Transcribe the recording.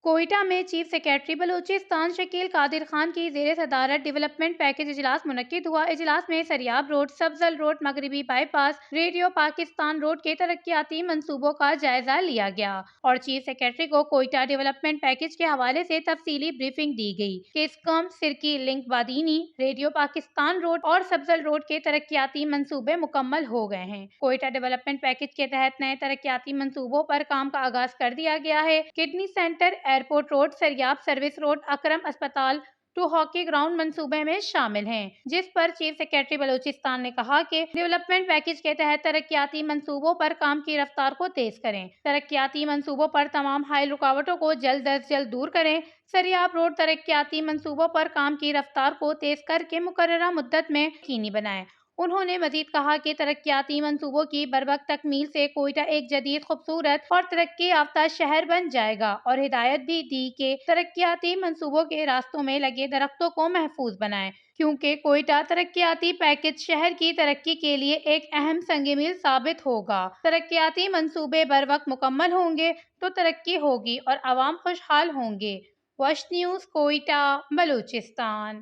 کوئٹہ میں chief secretary Balochistan Shakeel قادر خان کی زیر صدارت ڈیولپمنٹ پیکج اجلاس منعقد ہوا۔ اجلاس میں سریاب روڈ، سبزل روڈ، مغربی by pass, radio Pakistan road کے ترقیاتی منصوبوں کا جائزہ لیا گیا اور چیف سیکریٹری کو کوئٹہ ڈیولپمنٹ پیکج کے حوالے سے تفصیلی بریفنگ دی گئی۔ کیسکم، Sarki link Badini, radio Pakistan road اور سبزل روڈ کے ترقیاتی منصوبے مکمل ہو گئے ہیں۔ کوئٹہ ڈیولپمنٹ پیکج کے تحت نئے ترقیاتی منصوبوں پر کام کا آغاز کر دیا گیا ہے۔ Kidney centre, airport road, Sariab service road, Akram اسپتال ٹو ہاکی گراؤنڈ منصوبے میں شامل ہیں، جس پر چیف سیکریٹری بلوچستان نے کہا کہ ڈیولپمنٹ پیکج کے تحت ترقیاتی منصوبوں پر کام کی رفتار کو تیز کریں، ترقیاتی منصوبوں پر تمام حائل رکاوٹوں کو جلد از جلد دور کریں۔ سریاب روڈ ترقیاتی منصوبوں پر کام کی رفتار کو تیز کر کے مقررہ مدت میں یقینی بنائیں۔ انہوں نے مزید کہا کہ ترقیاتی منصوبوں کی بروقت تکمیل سے کوئٹہ ایک جدید، خوبصورت اور ترقی یافتہ شہر بن جائے گا اور ہدایت بھی دی کہ ترقیاتی منصوبوں کے راستوں میں لگے درختوں کو محفوظ بنائیں، کیونکہ کوئٹہ ترقیاتی پیکج شہر کی ترقی کے لیے ایک اہم سنگ میل ثابت ہوگا۔ ترقیاتی منصوبے بروقت مکمل ہوں گے تو ترقی ہوگی اور عوام خوشحال ہوں گے۔ وش نیوز، کوئٹہ، بلوچستان۔